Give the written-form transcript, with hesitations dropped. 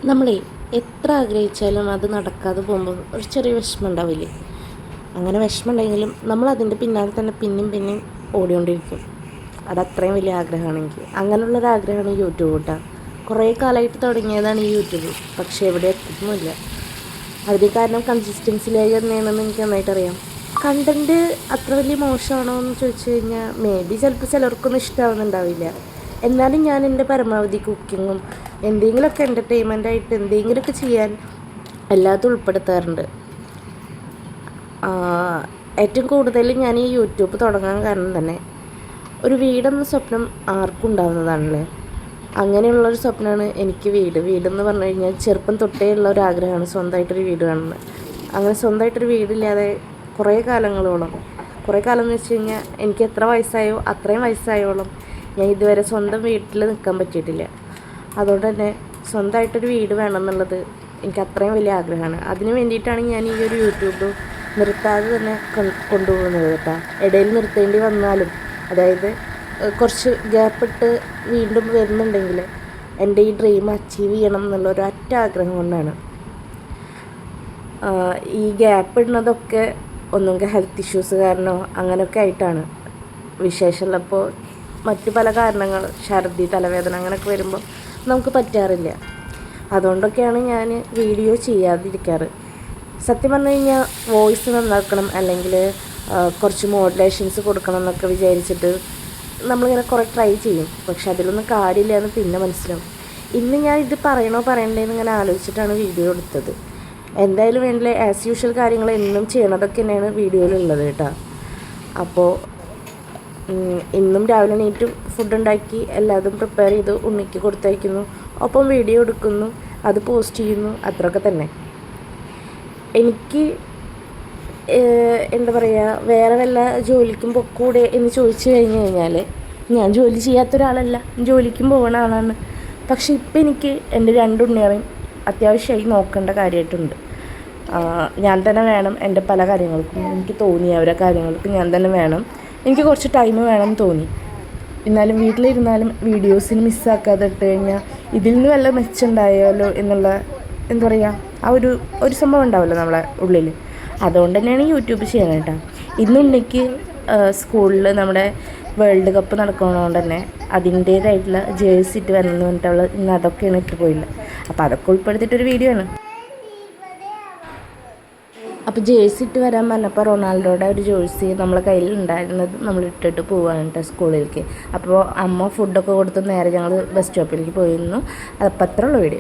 നമ്മളെ എത്ര ആഗ്രഹിച്ചാലും അത് നടക്കാതെ പോകുമ്പോൾ ഒരു ചെറിയ വിഷമം ഉണ്ടാവില്ലേ? അങ്ങനെ വിഷമം ഉണ്ടെങ്കിലും നമ്മൾ അതിൻ്റെ പിന്നാലെ തന്നെ പിന്നെയും ഓടിക്കൊണ്ടിരിക്കും. അത് അത്രയും വലിയ ആഗ്രഹമാണെങ്കിൽ. അങ്ങനെയുള്ളൊരാഗ്രഹമാണ് യൂട്യൂബ് കേട്ടോ. കുറേ കാലമായിട്ട് തുടങ്ങിയതാണ് ഈ യൂട്യൂബ്, പക്ഷേ എവിടെ എത്തുന്നില്ല. അതിന് കാരണം കൺസിസ്റ്റൻസിയിലേക്ക് തന്നെയാണെന്ന് എനിക്ക് നന്നായിട്ടറിയാം. കണ്ടൻറ്റ് അത്ര വലിയ മോശമാണോ എന്ന് ചോദിച്ചു കഴിഞ്ഞാൽ ചിലപ്പോൾ ചിലർക്കൊന്നും ഇഷ്ടമാവുന്നുണ്ടാവില്ല. എന്നാലും ഞാൻ എൻ്റെ പരമാവധി കുക്കിങ്ങും എന്തെങ്കിലുമൊക്കെ എൻ്റർടൈൻമെൻറ്റായിട്ട് എന്തെങ്കിലുമൊക്കെ ചെയ്യാൻ എല്ലാത്തും ഉൾപ്പെടുത്താറുണ്ട്. ഏറ്റവും കൂടുതൽ ഞാൻ ഈ യൂട്യൂബ് തുടങ്ങാൻ കാരണം തന്നെ ഒരു വീടെന്ന സ്വപ്നം ആർക്കും ഉണ്ടാകുന്നതാണല്ലേ. അങ്ങനെയുള്ളൊരു സ്വപ്നമാണ് എനിക്ക്. വീടെന്ന് പറഞ്ഞു കഴിഞ്ഞാൽ ചെറുപ്പം തൊട്ടേ ഉള്ള ഒരു ആഗ്രഹമാണ് സ്വന്തമായിട്ടൊരു വീട് കാണുന്നത്. അങ്ങനെ സ്വന്തമായിട്ടൊരു വീടില്ലാതെ കുറേ കാലം എന്ന് വെച്ച് കഴിഞ്ഞാൽ എനിക്ക് എത്ര വയസ്സായോ അത്രയും വയസ്സായോളം ഞാൻ ഇതുവരെ സ്വന്തം വീട്ടിൽ നിൽക്കാൻ പറ്റിയിട്ടില്ല. അതുകൊണ്ട് തന്നെ സ്വന്തമായിട്ടൊരു വീട് വേണമെന്നുള്ളത് എനിക്ക് അത്രയും വലിയ ആഗ്രഹമാണ്. അതിന് വേണ്ടിയിട്ടാണ് ഞാൻ ഈ ഒരു യൂട്യൂബ് നിർത്താതെ തന്നെ കൊണ്ടുപോകുന്നത് കേട്ടോ. ഇടയിൽ നിർത്തേണ്ടി വന്നാലും, അതായത് കുറച്ച് ഗ്യാപ്പിട്ട് വീണ്ടും വരുന്നുണ്ടെങ്കിൽ എൻ്റെ ഈ ഡ്രീം അച്ചീവ് ചെയ്യണം എന്നുള്ള ഒരു ഒറ്റ ആഗ്രഹം കൊണ്ടാണ്. ഈ ഗ്യാപ്പ് ഇടുന്നതൊക്കെ ഒന്നുകിൽ ഹെൽത്ത് ഇഷ്യൂസ് കാരണമോ അങ്ങനെയൊക്കെ ആയിട്ടാണ്. വിശേഷമുള്ളപ്പോൾ മറ്റു പല കാരണങ്ങൾ, ഛർദി, തലവേദന അങ്ങനെയൊക്കെ വരുമ്പോൾ നമുക്ക് പറ്റാറില്ല. അതുകൊണ്ടൊക്കെയാണ് ഞാൻ വീഡിയോ ചെയ്യാതിരിക്കാറ്. സത്യം പറഞ്ഞു കഴിഞ്ഞാൽ വോയിസ് നന്നാക്കണം, അല്ലെങ്കിൽ കുറച്ച് മോഡുലേഷൻസ് കൊടുക്കണം എന്നൊക്കെ വിചാരിച്ചിട്ട് നമ്മളിങ്ങനെ കുറേ ട്രൈ ചെയ്യും. പക്ഷെ അതിലൊന്നും കാര്യമില്ല എന്ന് പിന്നെ മനസ്സിലാവും. ഇന്ന് ഞാൻ ഇത് പറയണ്ടേന്ന് ഇങ്ങനെ ആലോചിച്ചിട്ടാണ് വീഡിയോ എടുത്തത്. എന്തായാലും വേണ്ടില്ല, ആസ് യൂഷ്വൽ കാര്യങ്ങൾ എന്നും ചെയ്യണതൊക്കെ തന്നെയാണ് വീഡിയോയിലുള്ളത് കേട്ടോ. അപ്പോൾ ഇന്നും രാവിലെ എണീറ്റ് ഫുഡ് ഉണ്ടാക്കി എല്ലാതും പ്രിപ്പയർ ചെയ്ത് ഉണ്ണിക്ക് കൊടുത്തയക്കുന്നു, ഒപ്പം വീഡിയോ എടുക്കുന്നു, അത് പോസ്റ്റ് ചെയ്യുന്നു. അത്രയൊക്കെ തന്നെ. എനിക്ക് എന്താ പറയുക, വേറെ വല്ല ജോലിക്കും പൊക്കൂടെ എന്ന് ചോദിച്ചു കഴിഞ്ഞാൽ ഞാൻ ജോലി ചെയ്യാത്ത ഒരാളല്ല, ജോലിക്കും പോകുന്ന ആളാണ്. പക്ഷെ ഇപ്പം എനിക്ക് എൻ്റെ ഉണ്ണികളെയും അത്യാവശ്യമായി നോക്കേണ്ട കാര്യമായിട്ടുണ്ട്. ഞാൻ തന്നെ വേണം എൻ്റെ പല കാര്യങ്ങൾക്കും. എനിക്ക് തോന്നി അവരെ കാര്യങ്ങൾക്ക് ഞാൻ തന്നെ വേണം. എനിക്ക് കുറച്ച് ടൈം വേണം തോന്നി. എന്നാലും വീട്ടിലിരുന്നാലും വീഡിയോസിന് മിസ്സാക്കാതെ ഇട്ട് കഴിഞ്ഞാൽ ഇതിൽ നിന്ന് വല്ല മെച്ചമുണ്ടായാലോ എന്നുള്ള എന്താ പറയുക, ആ ഒരു സംഭവം ഉണ്ടാവുമല്ലോ നമ്മളെ ഉള്ളിൽ. അതുകൊണ്ട് തന്നെയാണ് യൂട്യൂബ് ചെയ്യണം കേട്ടോ. ഇന്നുണ്ടെങ്കിൽ സ്കൂളിൽ നമ്മുടെ വേൾഡ് കപ്പ് നടക്കുന്നതുകൊണ്ട് തന്നെ അതിൻ്റേതായിട്ടുള്ള ജേഴ്സി ഇട്ട് വരണമെന്ന് പറഞ്ഞിട്ടുള്ള ഇന്ന് അതൊക്കെയാണ് ഇട്ട് പോയില്ല. അപ്പോൾ അതൊക്കെ ഉൾപ്പെടുത്തിയിട്ടൊരു വീഡിയോ ആണ്. അപ്പോൾ ജേഴ്സി ഇട്ട് വരാൻ പറഞ്ഞപ്പോൾ റൊണാൾഡോയുടെ ഒരു ജേഴ്സി നമ്മളെ കയ്യിൽ ഉണ്ടായിരുന്നത് നമ്മൾ ഇട്ടിട്ട് പോവുകയാണ് കേട്ടോ സ്കൂളിലേക്ക്. അപ്പോൾ അമ്മ ഫുഡൊക്കെ കൊടുത്ത് നേരെ ഞങ്ങൾ ബസ് സ്റ്റോപ്പിലേക്ക് പോയിരുന്നു. അതപ്പോൾ അത്രയുള്ള വീഡിയോ.